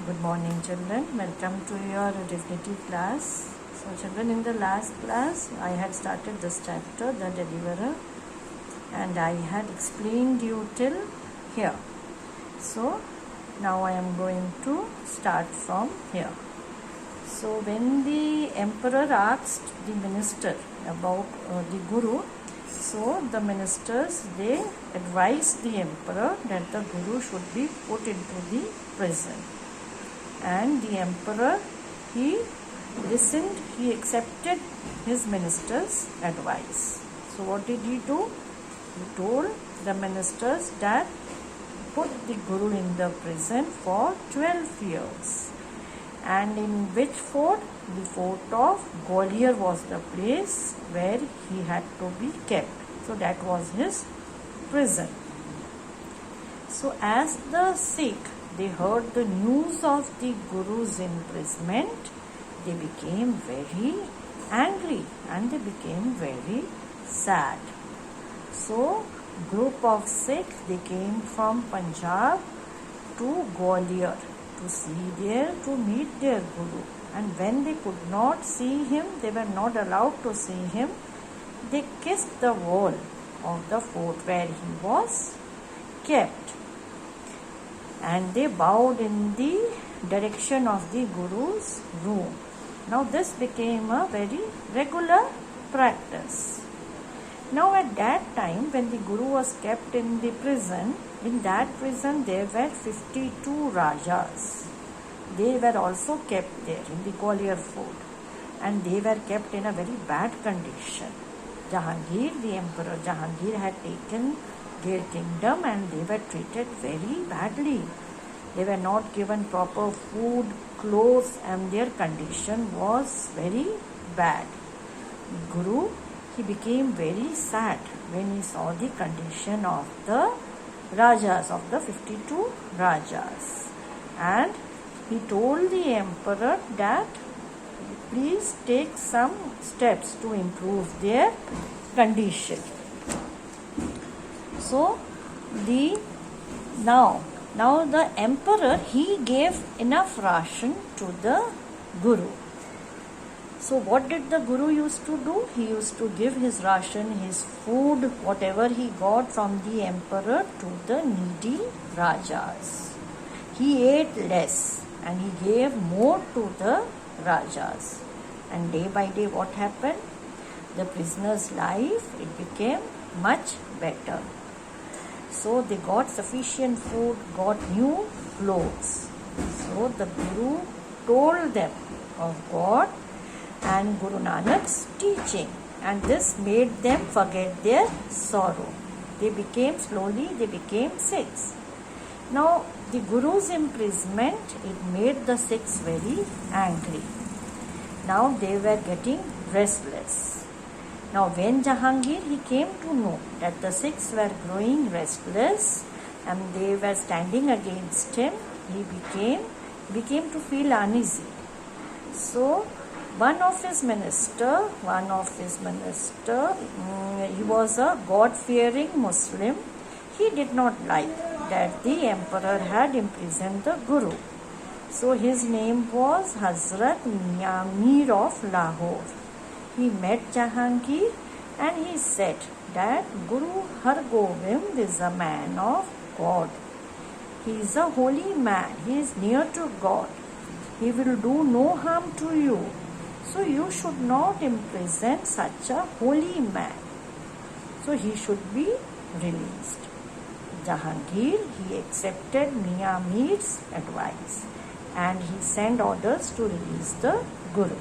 Good morning, children. Welcome to your divinity class. So, children, in the last class, I had started this chapter, The Deliverer, and I had explained you till here. So, now I am going to start from here. So, when the emperor asked the minister about the guru, so the ministers, they advised the emperor that the guru should be put into the prison. And the emperor, he listened, he accepted his minister's advice. So what did he do? He told the ministers that put the guru in the prison for 12 years. And in which fort? The fort of Gwalior was the place where he had to be kept. So that was his prison. So as the Sikh, they heard the news of the Guru's imprisonment, they became very angry and they became very sad. So, group of Sikhs, they came from Punjab to Gwalior to meet their Guru. And when they could not see him, they were not allowed to see him, they kissed the wall of the fort where he was kept. And they bowed in the direction of the Guru's room. Now this became a very regular practice. Now at that time, when the Guru was kept in the prison, in that prison there were 52 Rajas. They were also kept there in the Gwalior fort, and they were kept in a very bad condition. Jahangir, the Emperor Jahangir, had taken their kingdom and they were treated very badly. They were not given proper food, clothes, and their condition was very bad. Guru, he became very sad when he saw the condition of the Rajas, of the 52 Rajas. And he told the emperor that please take some steps to improve their condition. So, now the emperor, he gave enough ration to the Guru. So what did the Guru used to do? He used to give his ration, his food, whatever he got from the emperor to the needy Rajas. He ate less and he gave more to the Rajas. And day by day what happened? The prisoner's life, it became much better. So they got sufficient food, got new clothes. So the Guru told them of God and Guru Nanak's teaching, and this made them forget their sorrow. They became Sikhs. Now the Guru's imprisonment, it made the Sikhs very angry. Now they were getting restless. Now when Jahangir, he came to know that the Sikhs were growing restless and they were standing against him, he became to feel uneasy. So one of his minister, he was a God-fearing Muslim. He did not like that the emperor had imprisoned the Guru. So his name was Hazrat Mian Mir of Lahore. He met Jahangir and he said that Guru Har Gobind is a man of God. He is a holy man. He is near to God. He will do no harm to you. So you should not imprison such a holy man. So he should be released. Jahangir, he accepted Mian Mir's advice and he sent orders to release the Guru.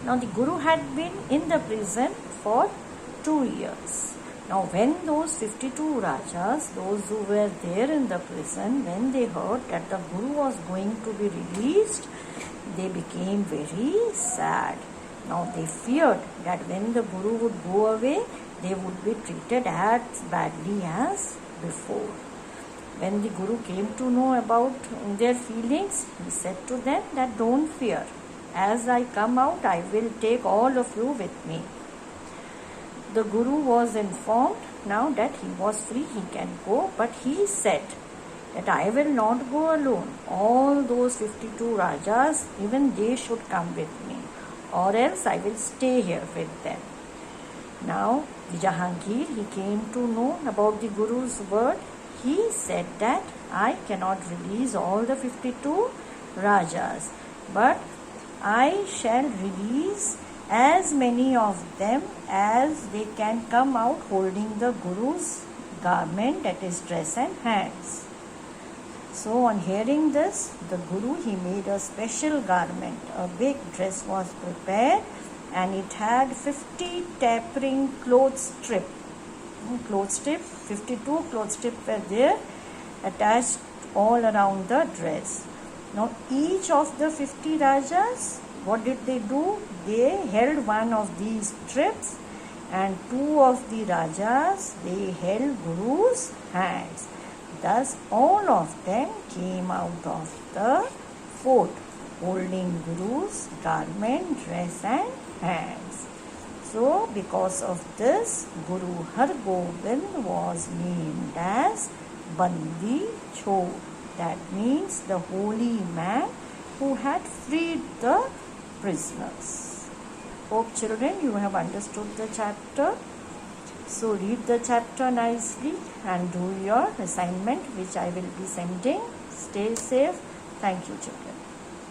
Now the Guru had been in the prison for 2 years. Now when those 52 Rajas, those who were there in the prison, when they heard that the Guru was going to be released, they became very sad. Now they feared that when the Guru would go away, they would be treated as badly as before. When the Guru came to know about their feelings, he said to them that don't fear. As I come out, I will take all of you with me. The Guru was informed now that he was free, he can go, but he said that I will not go alone. All those 52 Rajas, even they should come with me, or else I will stay here with them. Now, Jahangir, he came to know about the Guru's word. He said that I cannot release all the 52 Rajas, but I shall release as many of them as they can come out holding the Guru's garment, that is dress and hands. So on hearing this, the Guru, he made a special garment. A big dress was prepared and it had 50 tapering cloth strip. 52 cloth strip were there attached all around the dress. Now each of the 50 Rajas, what did they do? They held one of these strips, and 2 of the Rajas, they held Guru's hands. Thus all of them came out of the fort holding Guru's garment, dress and hands. So because of this, Guru Har Gobind was named as Bandi Chor. That means the holy man who had freed the prisoners. Hope children, you have understood the chapter. So read the chapter nicely and do your assignment which I will be sending. Stay safe. Thank you children.